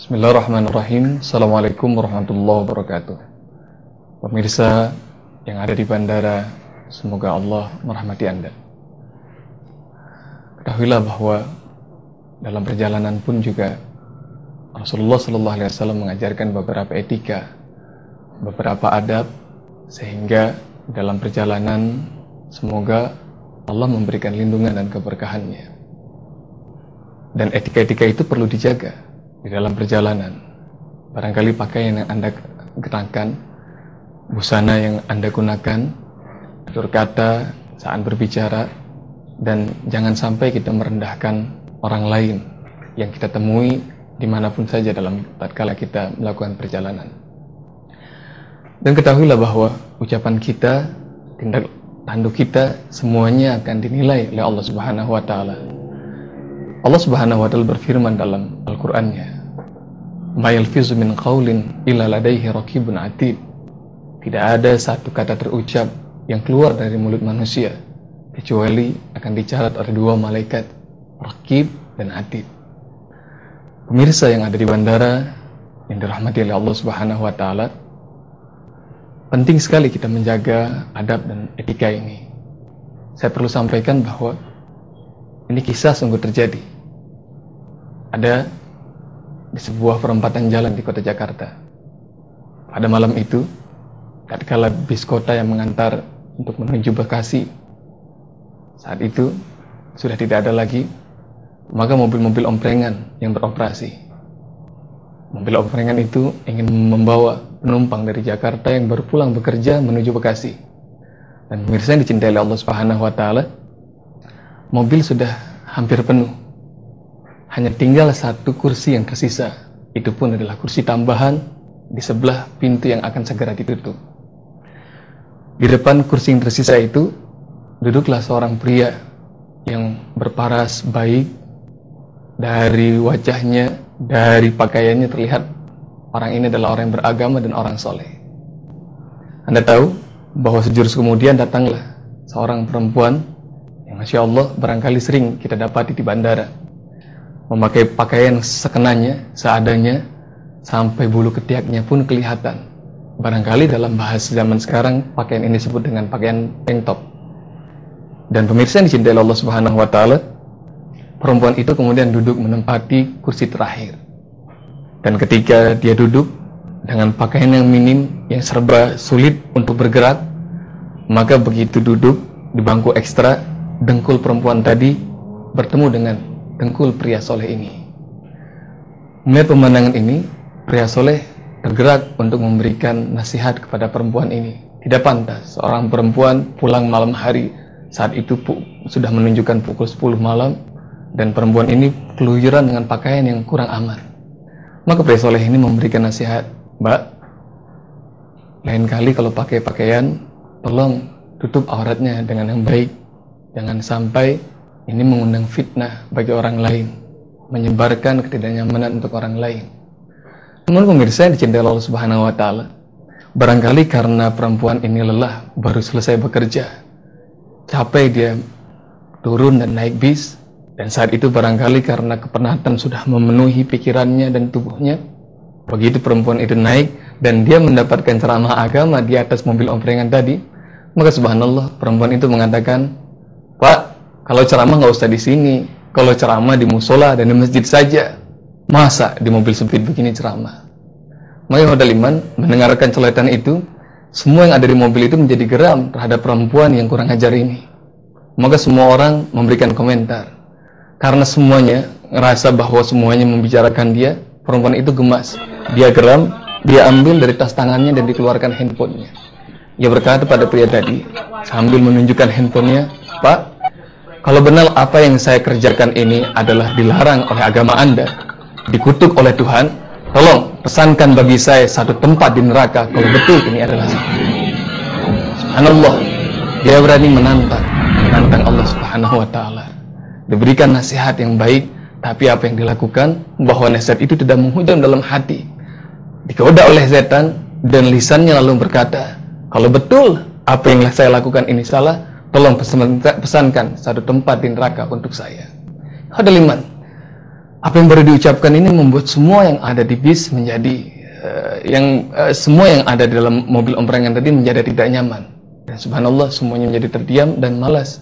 Bismillahirrahmanirrahim. Assalamualaikum warahmatullahi wabarakatuh. Pemirsa yang ada di bandara, semoga Allah merahmati Anda. Ketahuilah bahwa dalam perjalanan pun juga Rasulullah SAW mengajarkan beberapa etika, beberapa adab, sehingga dalam perjalanan semoga Allah memberikan lindungan dan keberkahannya. Dan etika-etika itu perlu dijaga di dalam perjalanan. Barangkali pakaian yang Anda kenakan, busana yang Anda gunakan, tutur kata saat berbicara, dan jangan sampai kita merendahkan orang lain yang kita temui dimanapun saja dalam tatkala kita melakukan perjalanan. Dan ketahuilah bahwa ucapan kita, tindak tanduk kita, semuanya akan dinilai oleh Allah Subhanahu wa Ta'ala. Allah Subhanahu wa Ta'ala berfirman dalam Al-Qur'annya, "Ma yalfizu min qaulin illa ladaihi raqibun atid." Tidak ada satu kata terucap yang keluar dari mulut manusia kecuali akan dicatat oleh dua malaikat, Raqib dan Atid. Pemirsa yang ada di bandara yang dirahmati oleh Allah Subhanahu wa Ta'ala, penting sekali kita menjaga adab dan etika ini. Saya perlu sampaikan bahwa ini kisah sungguh terjadi. Ada di sebuah perempatan jalan di kota Jakarta. Pada malam itu, tatkala bis kota yang mengantar untuk menuju Bekasi, saat itu sudah tidak ada lagi, maka mobil-mobil omprengan yang beroperasi. Mobil omprengan itu ingin membawa penumpang dari Jakarta yang baru pulang bekerja menuju Bekasi. Dan pemirsa yang dicintai oleh Allah Subhanahu wa Ta'ala, mobil sudah hampir penuh. Hanya tinggal satu kursi yang tersisa. Itu pun adalah kursi tambahan di sebelah pintu yang akan segera ditutup. Di depan kursi yang tersisa itu duduklah seorang pria yang berparas baik. Dari wajahnya, dari pakaiannya terlihat orang ini adalah orang yang beragama dan orang soleh. Anda tahu bahwa sejurus kemudian datanglah seorang perempuan yang Masya Allah barangkali sering kita dapati di bandara, memakai pakaian sekenanya, seadanya, sampai bulu ketiaknya pun kelihatan. Barangkali dalam bahasa zaman sekarang pakaian ini disebut dengan pakaian tank top. Dan pemirsa yang dicintai Allah Subhanahu wa Ta'ala, perempuan itu kemudian duduk menempati kursi terakhir. Dan ketika dia duduk dengan pakaian yang minim, yang serba sulit untuk bergerak, maka begitu duduk di bangku ekstra, dengkul perempuan tadi bertemu dengan dengkul pria soleh ini. Melihat pemandangan ini, pria soleh tergerak untuk memberikan nasihat kepada perempuan ini. Tidak pantas seorang perempuan pulang malam hari, saat itu sudah menunjukkan pukul 10 malam, dan perempuan ini keluyuran dengan pakaian yang kurang aman. Maka pria soleh ini memberikan nasihat, "Mbak, lain kali kalau pakai pakaian, tolong tutup auratnya dengan yang baik. Jangan sampai ini mengundang fitnah bagi orang lain, menyebarkan ketidaknyamanan untuk orang lain." Namun pemirsa yang dicintai Allah Subhanahu wa Ta'ala, barangkali karena perempuan ini lelah, baru selesai bekerja, capek dia turun dan naik bis, dan saat itu barangkali karena kepenatan sudah memenuhi pikirannya dan tubuhnya. Begitu perempuan itu naik dan dia mendapatkan ceramah agama di atas mobil omprengan tadi, maka subhanallah perempuan itu mengatakan, "Pak, kalau ceramah nggak usah di sini. Kalau ceramah di musola dan di masjid saja. Masa di mobil sempit begini ceramah?" Maka Hodal Iman mendengarkan celotehan itu, semua yang ada di mobil itu menjadi geram terhadap perempuan yang kurang ajar ini. Maka semua orang memberikan komentar. Karena semuanya ngerasa bahwa semuanya membicarakan dia, perempuan itu gemas. Dia geram, dia ambil dari tas tangannya dan dikeluarkan handphonenya. Ia berkata pada pria tadi sambil menunjukkan handphonenya, "Pak, kalau benar apa yang saya kerjakan ini adalah dilarang oleh agama Anda, dikutuk oleh Tuhan, tolong pesankan bagi saya satu tempat di neraka kalau betul ini adalah salah." Subhanallah, dia berani menantang Allah Subhanahu wa Ta'ala. Diberikan nasihat yang baik, tapi apa yang dilakukan, bahwa nasihat itu tidak menghujam dalam hati. Digoda oleh setan, dan lisannya lalu berkata, "Kalau betul apa yang saya lakukan ini salah, tolong pesankan satu tempat di neraka untuk saya." Hadal iman, Apa yang baru diucapkan ini membuat semua yang ada di bis menjadi semua yang ada di dalam mobil omprengan tadi menjadi tidak nyaman. Dan subhanallah, semuanya menjadi terdiam dan malas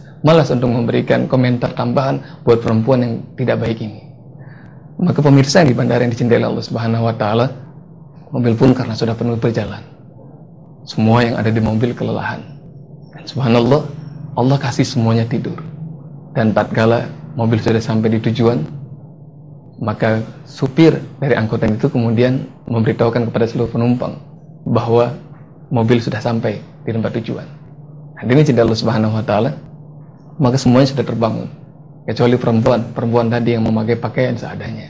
untuk memberikan komentar tambahan buat perempuan yang tidak baik ini. Maka pemirsa yang di bandara yang dicintai Allah Subhanahu wa taala, mobil pun karena sudah penuh berjalan. Semua yang ada di mobil kelelahan. Dan subhanallah, Allah kasih semuanya tidur. Dan tatkala mobil sudah sampai di tujuan, maka supir dari angkutan itu kemudian memberitahukan kepada seluruh penumpang bahwa mobil sudah sampai di tempat tujuan. Hadirin cinta Allah Subhanahu wa taala, maka semuanya sudah terbangun kecuali perempuan tadi yang memakai pakaian seadanya.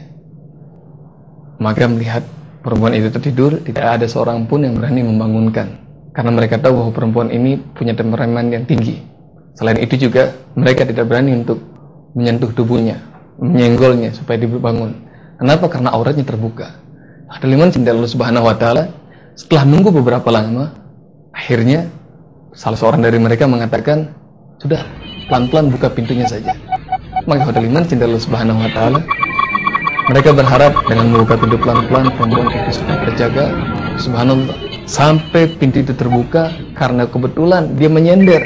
Maka melihat perempuan itu tertidur, tidak ada seorang pun yang berani membangunkan, karena mereka tahu bahwa perempuan ini punya temperamen yang tinggi. Selain itu juga mereka tidak berani untuk menyentuh tubuhnya, menyenggolnya supaya dibangun. Kenapa? Karena auratnya terbuka. Hadirin cinta Allah Subhanahu wa taala, setelah nunggu beberapa lama, akhirnya salah seorang dari mereka mengatakan, "Sudah, pelan-pelan buka pintunya saja." Maka hadirin cinta Allah Subhanahu wa taala, mereka berharap dengan membuka pintu pelan-pelan, perempuan itu sudah terjaga. Subhanallah, sampai pintu itu terbuka karena kebetulan dia menyender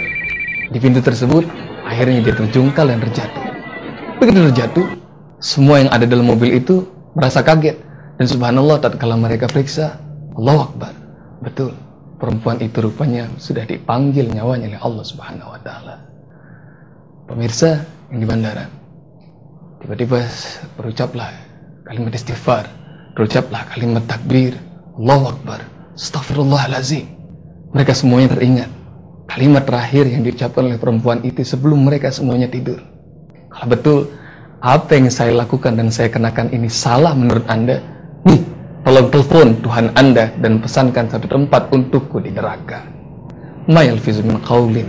di pintu tersebut, akhirnya dia terjungkal dan terjatuh. Begitu terjatuh, semua yang ada dalam mobil itu merasa kaget. Dan subhanallah, tatkala mereka periksa, Allahu Akbar, betul, perempuan itu rupanya sudah dipanggil nyawanya oleh Allah Subhanahu wa taala. Pemirsa yang di bandara, tiba-tiba berucaplah kalimat istighfar, berucaplah kalimat takbir, Allahu Akbar, Astaghfirullahalazim. Mereka semuanya teringat kalimat terakhir yang diucapkan oleh perempuan itu sebelum mereka semuanya tidur. Kalau betul apa yang saya lakukan dan saya kenakan ini salah menurut Anda, tolong telepon Tuhan Anda dan pesankan satu tempat untukku di neraka. Ma yalfizu min qaulin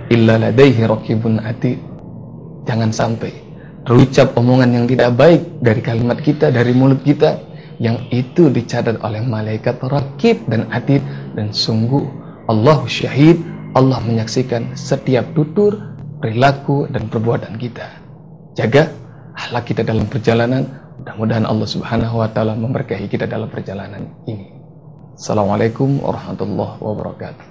illa ladaihi raqibun atid. Jangan sampai terucap omongan yang tidak baik dari kalimat kita, dari mulut kita, yang itu dicatat oleh malaikat raqib dan atid, dan sungguh Allahu syahid, Allah menyaksikan setiap tutur, perilaku dan perbuatan kita. Jaga akhlak kita dalam perjalanan. Mudah-mudahan Allah Subhanahu wa taala memberkahi kita dalam perjalanan ini. Assalamualaikum warahmatullahi wabarakatuh.